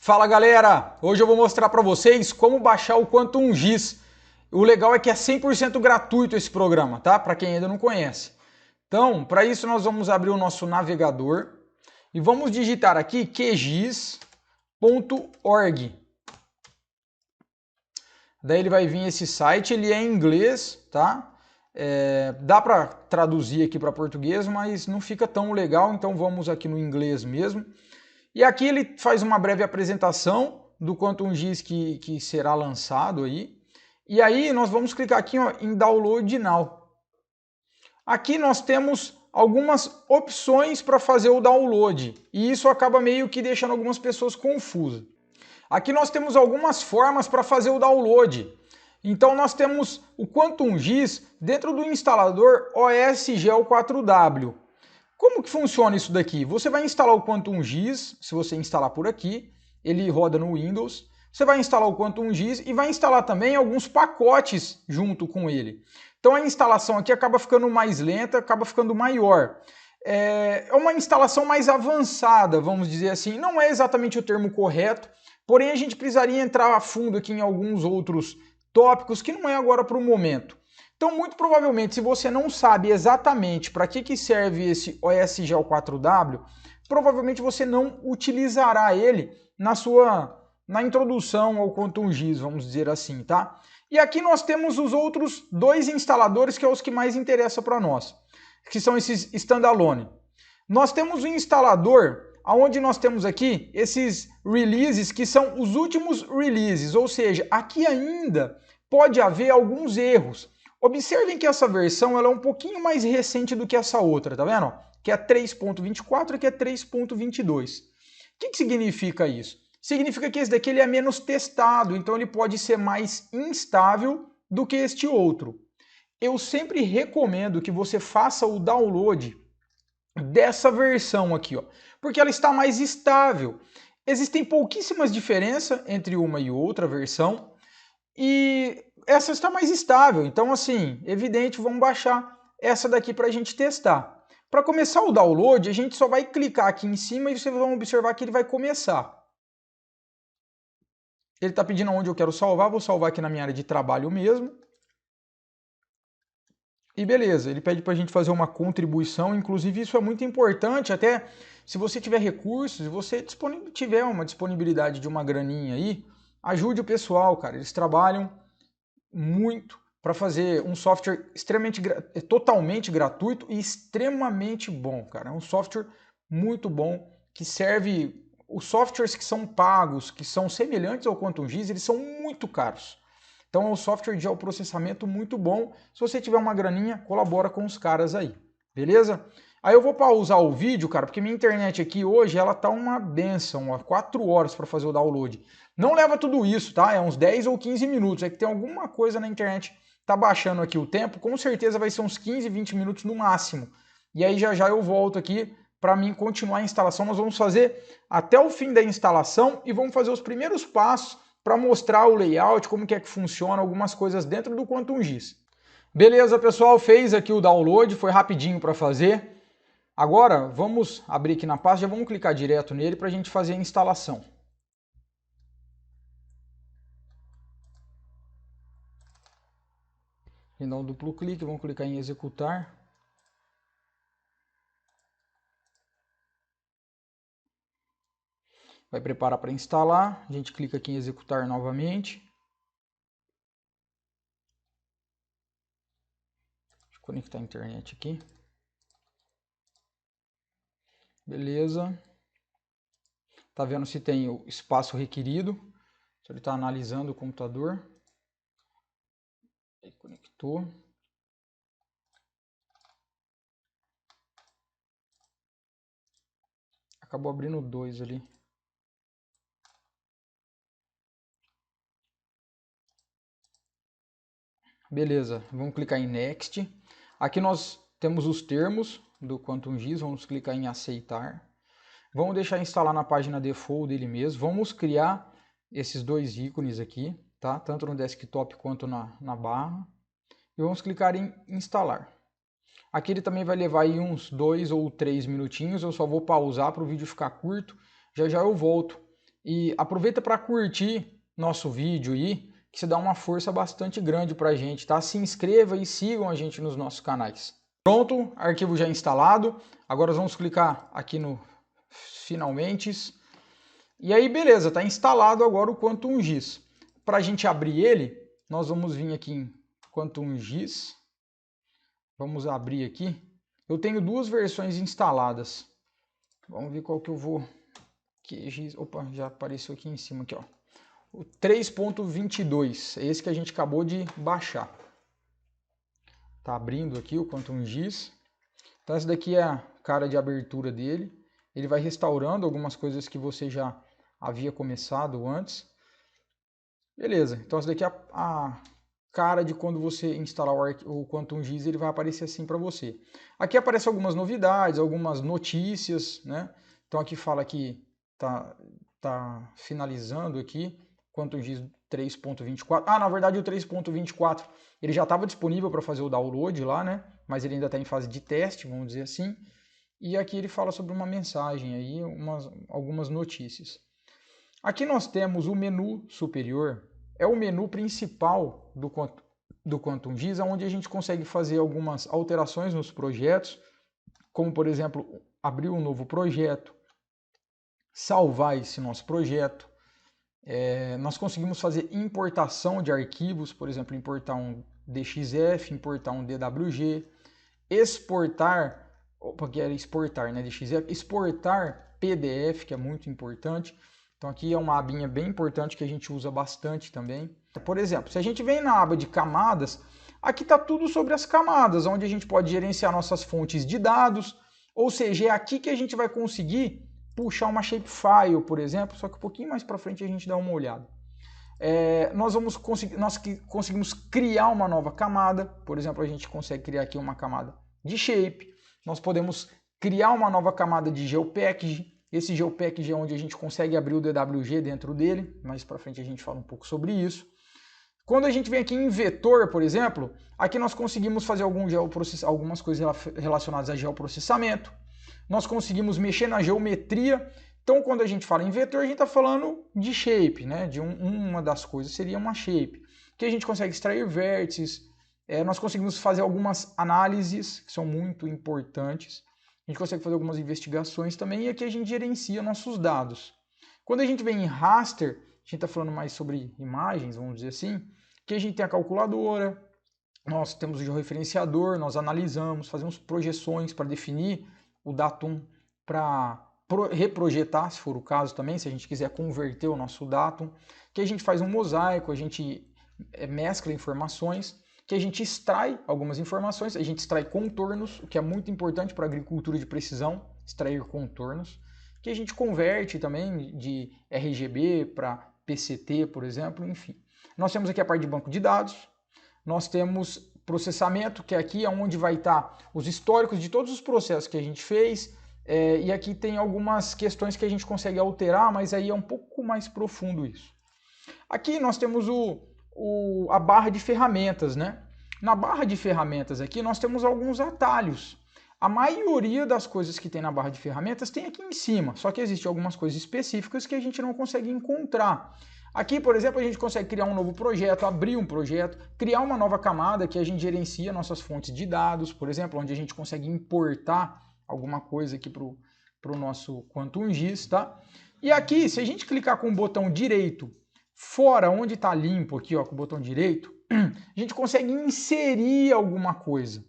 Fala galera, hoje eu vou mostrar para vocês como baixar o Quantum GIS. O legal é que é 100% gratuito esse programa, tá? Para quem ainda não conhece. Então, para isso nós vamos abrir o nosso navegador e vamos digitar aqui qgis.org. Daí ele vai vir esse site, ele é em inglês, tá? Dá para traduzir aqui para português, mas não fica tão legal, então vamos aqui no inglês mesmo. E aqui ele faz uma breve apresentação do Quantum GIS que será lançado aí. E aí nós vamos clicar aqui ó, em Download Now. Aqui nós temos algumas opções para fazer o download. E isso acaba meio que deixando algumas pessoas confusas. Aqui nós temos algumas formas para fazer o download. Então nós temos o Quantum GIS dentro do instalador OSGel 4W. Como que funciona isso daqui? Você vai instalar o Quantum GIS, se você instalar por aqui, ele roda no Windows. Você vai instalar o Quantum GIS e vai instalar também alguns pacotes junto com ele. Então a instalação aqui acaba ficando mais lenta, acaba ficando maior. É uma instalação mais avançada, vamos dizer assim. Não é exatamente o termo correto, porém a gente precisaria entrar a fundo aqui em alguns outros tópicos que não é agora para o momento. Então, muito provavelmente, se você não sabe exatamente para que serve esse OSGel 4W, provavelmente você não utilizará ele na introdução ao Quantum GIS, vamos dizer assim, tá? E aqui nós temos os outros dois instaladores que são os que mais interessam para nós, que são esses standalone. Nós temos o instalador, onde nós temos aqui esses releases que são os últimos releases, ou seja, aqui ainda pode haver alguns erros. Observem que essa versão ela é um pouquinho mais recente do que essa outra, tá vendo? Que é 3.24 e que é 3.22. O que significa isso? Significa que esse daqui ele é menos testado, então ele pode ser mais instável do que este outro. Eu sempre recomendo que você faça o download dessa versão aqui, ó, porque ela está mais estável. Existem pouquíssimas diferenças entre uma e outra versão, e essa está mais estável, então assim, evidente, vamos baixar essa daqui para a gente testar. Para começar o download, a gente só vai clicar aqui em cima e vocês vão observar que ele vai começar. Ele está pedindo onde eu quero salvar, vou salvar aqui na minha área de trabalho mesmo. E beleza, ele pede para a gente fazer uma contribuição, inclusive isso é muito importante, até se você tiver recursos, se você tiver uma disponibilidade de uma graninha aí, ajude o pessoal, cara, eles trabalham muito para fazer um software totalmente gratuito e extremamente bom, cara. É um software muito bom que serve. Os softwares que são pagos, que são semelhantes ao Quantum GIS, eles são muito caros. Então é um software de geoprocessamento muito bom. Se você tiver uma graninha, colabora com os caras aí, beleza? Aí eu vou pausar o vídeo, cara, porque minha internet aqui hoje ela tá uma benção, 4 horas para fazer o download. Não leva tudo isso, tá? É uns 10 ou 15 minutos. É que tem alguma coisa na internet, tá baixando aqui o tempo. Com certeza vai ser uns 15, 20 minutos no máximo. E aí já já eu volto aqui para mim continuar a instalação. Nós vamos fazer até o fim da instalação e vamos fazer os primeiros passos para mostrar o layout, como que é que funciona, algumas coisas dentro do Quantum GIS. Beleza, pessoal? Fez aqui o download, foi rapidinho para fazer. Agora, vamos abrir aqui na pasta, já vamos clicar direto nele para a gente fazer a instalação. E dar um duplo clique, vamos clicar em executar. Vai preparar para instalar, a gente clica aqui em executar novamente. Deixa eu conectar a internet aqui. Beleza. Tá vendo se tem o espaço requerido. Se ele está analisando o computador. Aí conectou. Acabou abrindo 2 ali. Beleza, vamos clicar em Next. Aqui nós temos os termos do Quantum GIS, vamos clicar em aceitar. Vamos deixar instalar na página default dele mesmo. Vamos criar esses dois ícones aqui, tá? Tanto no desktop quanto na barra. E vamos clicar em instalar. Aqui ele também vai levar aí uns 2 ou 3 minutinhos. Eu só vou pausar para o vídeo ficar curto. Já já eu volto E aproveita para curtir nosso vídeo aí, que isso dá uma força bastante grande para a gente, tá? Se inscreva e sigam a gente nos nossos canais. Pronto, arquivo já instalado. Agora vamos clicar aqui no finalmente. E aí, beleza, está instalado agora o QuantumGIS. Para a gente abrir ele, nós vamos vir aqui em QuantumGIS. Vamos abrir aqui. Eu tenho duas versões instaladas. Vamos ver qual que eu vou... Opa, já apareceu aqui em cima, aqui, ó. O 3.22, é esse que a gente acabou de baixar. Tá abrindo aqui o QuantumGIS. Então essa daqui é a cara de abertura dele. Ele vai restaurando algumas coisas que você já havia começado antes. Beleza, então essa daqui é a cara de quando você instalar o QuantumGIS, ele vai aparecer assim para você. Aqui aparecem algumas novidades, algumas notícias, né? Então aqui fala que tá finalizando aqui, QuantumGIS 3.24. Ah, na verdade o 3.24 ele já estava disponível para fazer o download lá, né? Mas ele ainda está em fase de teste, vamos dizer assim. E aqui ele fala sobre uma mensagem aí, algumas notícias. Aqui nós temos o menu superior, é o menu principal do QuantumGIS, onde a gente consegue fazer algumas alterações nos projetos, como por exemplo, abrir um novo projeto, salvar esse nosso projeto. Nós conseguimos fazer importação de arquivos, por exemplo, importar um DXF, importar um DWG, exportar, que era exportar, né, DXF, exportar PDF, que é muito importante. Então aqui é uma abinha bem importante que a gente usa bastante também. Por exemplo, se a gente vem na aba de camadas, aqui está tudo sobre as camadas, onde a gente pode gerenciar nossas fontes de dados, ou seja, é aqui que a gente vai conseguir puxar uma shapefile, por exemplo, só que um pouquinho mais para frente a gente dá uma olhada. Nós conseguimos criar uma nova camada, por exemplo, a gente consegue criar aqui uma camada de shape, nós podemos criar uma nova camada de geopackage, esse geopackage é onde a gente consegue abrir o DWG dentro dele, mais para frente a gente fala um pouco sobre isso. Quando a gente vem aqui em vetor, por exemplo, aqui nós conseguimos fazer algumas coisas relacionadas a geoprocessamento, nós conseguimos mexer na geometria. Então, quando a gente fala em vetor, a gente está falando de shape, né? De uma das coisas seria uma shape, que a gente consegue extrair vértices, nós conseguimos fazer algumas análises que são muito importantes, a gente consegue fazer algumas investigações também, e aqui a gente gerencia nossos dados. Quando a gente vem em raster, a gente está falando mais sobre imagens, vamos dizer assim, que a gente tem a calculadora, nós temos o georreferenciador, nós analisamos, fazemos projeções para definir o datum, para reprojetar, se for o caso também, se a gente quiser converter o nosso datum, que a gente faz um mosaico, a gente mescla informações, que a gente extrai algumas informações, a gente extrai contornos, o que é muito importante para a agricultura de precisão, extrair contornos, que a gente converte também de RGB para PCT, por exemplo, enfim. Nós temos aqui a parte de banco de dados, nós temos processamento, que aqui é onde vai estar os históricos de todos os processos que a gente fez, e aqui tem algumas questões que a gente consegue alterar, mas aí é um pouco mais profundo isso. Aqui nós temos a barra de ferramentas, né? Na barra de ferramentas aqui nós temos alguns atalhos. A maioria das coisas que tem na barra de ferramentas tem aqui em cima, só que existem algumas coisas específicas que a gente não consegue encontrar. Aqui, por exemplo, a gente consegue criar um novo projeto, abrir um projeto, criar uma nova camada que a gente gerencia nossas fontes de dados, por exemplo, onde a gente consegue importar alguma coisa aqui para o nosso QuantumGIS, tá? E aqui, se a gente clicar com o botão direito, fora onde está limpo aqui, ó, com o botão direito, a gente consegue inserir alguma coisa.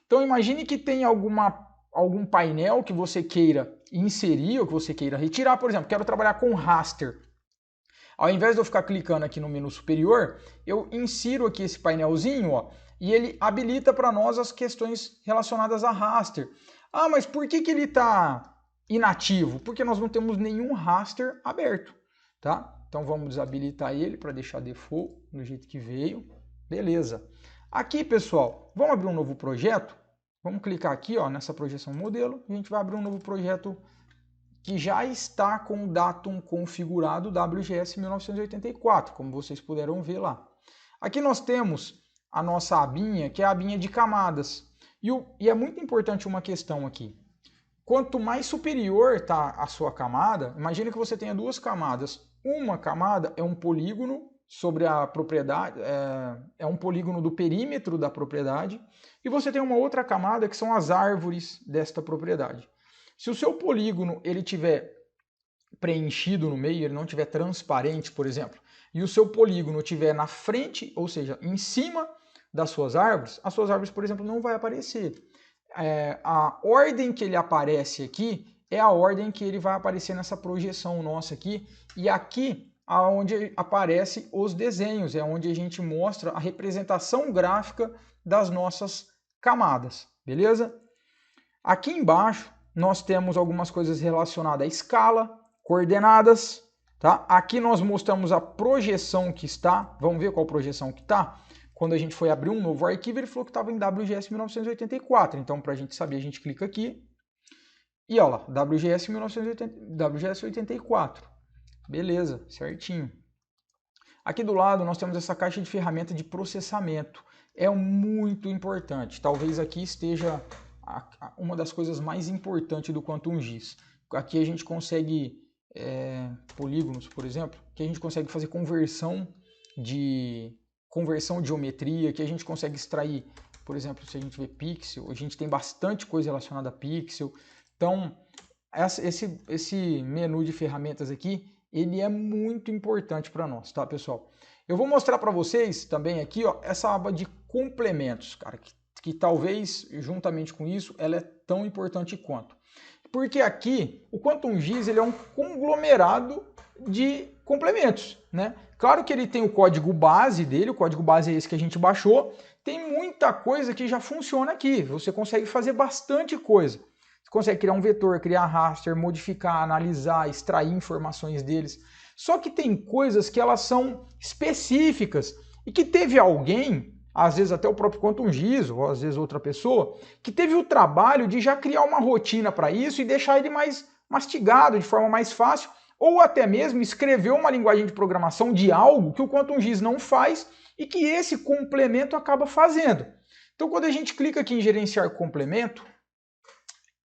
Então imagine que tem algum painel que você queira inserir ou que você queira retirar, por exemplo, quero trabalhar com raster. Ao invés de eu ficar clicando aqui no menu superior, eu insiro aqui esse painelzinho, ó, e ele habilita para nós as questões relacionadas a raster. Ah, mas por que ele está inativo? Porque nós não temos nenhum raster aberto, tá? Então vamos desabilitar ele para deixar default do jeito que veio. Beleza. Aqui, pessoal, vamos abrir um novo projeto. Vamos clicar aqui, ó, nessa projeção modelo. A gente vai abrir um novo projeto que já está com o datum configurado WGS 1984, como vocês puderam ver lá. Aqui nós temos a nossa abinha, que é a abinha de camadas. E é muito importante uma questão aqui. quanto mais superior está a sua camada, imagine que você tenha duas camadas. Uma camada é um polígono sobre a propriedade, é um polígono do perímetro da propriedade, e você tem uma outra camada que são as árvores desta propriedade. Se o seu polígono ele tiver preenchido no meio, ele não tiver transparente, por exemplo, e o seu polígono estiver na frente, ou seja, em cima das suas árvores, as suas árvores, por exemplo, não vai aparecer. A ordem que ele aparece aqui é a ordem que ele vai aparecer nessa projeção nossa aqui, e aqui onde aparecem os desenhos, é onde a gente mostra a representação gráfica das nossas camadas, beleza? Aqui embaixo nós temos algumas coisas relacionadas à escala, coordenadas, tá? Aqui nós mostramos a projeção que está, vamos ver qual projeção que está? Quando a gente foi abrir um novo arquivo, ele falou que estava em WGS 1984, então para a gente saber, a gente clica aqui, e olha lá, WGS 84, beleza, certinho. Aqui do lado nós temos essa caixa de ferramenta de processamento, é muito importante, talvez aqui esteja uma das coisas mais importantes do Quantum GIS. Aqui a gente consegue polígonos, por exemplo, que a gente consegue fazer conversão de geometria, que a gente consegue extrair, por exemplo, se a gente vê pixel, a gente tem bastante coisa relacionada a pixel. Então, esse menu de ferramentas aqui, ele é muito importante para nós, tá, pessoal? Eu vou mostrar para vocês também aqui, ó, essa aba de complementos, cara, que talvez, juntamente com isso, ela é tão importante quanto. Porque aqui, o Quantum GIS ele é um conglomerado de complementos, né? Claro que ele tem o código base dele, o código base é esse que a gente baixou, tem muita coisa que já funciona aqui, você consegue fazer bastante coisa. Você consegue criar um vetor, criar raster, modificar, analisar, extrair informações deles. Só que tem coisas que elas são específicas e que teve alguém, às vezes até o próprio Quantum GIS, ou às vezes outra pessoa, que teve o trabalho de já criar uma rotina para isso e deixar ele mais mastigado, de forma mais fácil, ou até mesmo escrever uma linguagem de programação de algo que o Quantum GIS não faz e que esse complemento acaba fazendo. Então, quando a gente clica aqui em gerenciar complemento,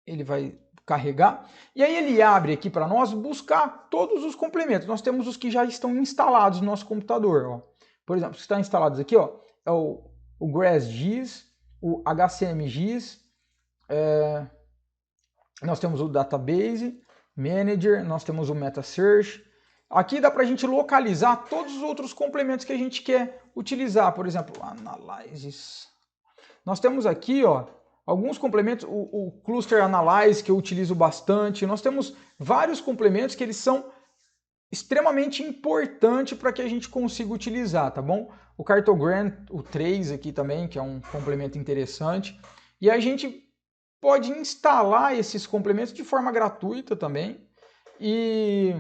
ele vai carregar, e aí ele abre aqui para nós buscar todos os complementos. Nós temos os que já estão instalados no nosso computador. Ó. Por exemplo, os que estão instalados aqui, ó, é o GrassGIS, o HCMGIS, nós temos o Database Manager, nós temos o MetaSearch. Aqui dá para a gente localizar todos os outros complementos que a gente quer utilizar. Por exemplo, Analysis. Nós temos aqui, ó, alguns complementos, o Cluster Analyze, que eu utilizo bastante. Nós temos vários complementos que eles são extremamente importantes para que a gente consiga utilizar, tá bom? O Cartogram, o 3 aqui também, que é um complemento interessante. E a gente pode instalar esses complementos de forma gratuita também e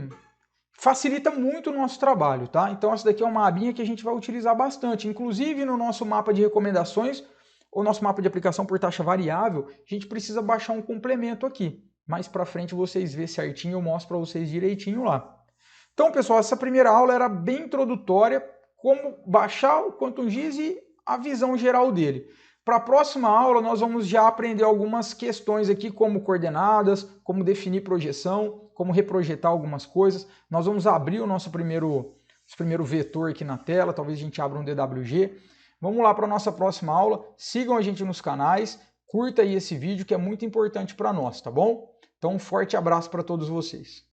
facilita muito o nosso trabalho, tá? Então essa daqui é uma abinha que a gente vai utilizar bastante. Inclusive no nosso mapa de recomendações, ou nosso mapa de aplicação por taxa variável, a gente precisa baixar um complemento aqui. Mais para frente vocês vê certinho, eu mostro para vocês direitinho lá. Então, pessoal, essa primeira aula era bem introdutória, como baixar o Quantum GIS e a visão geral dele. Para a próxima aula, nós vamos já aprender algumas questões aqui, como coordenadas, como definir projeção, como reprojetar algumas coisas. Nós vamos abrir o nosso primeiro vetor aqui na tela, talvez a gente abra um DWG. Vamos lá para a nossa próxima aula. Sigam a gente nos canais, curta aí esse vídeo que é muito importante para nós, tá bom? Então, um forte abraço para todos vocês.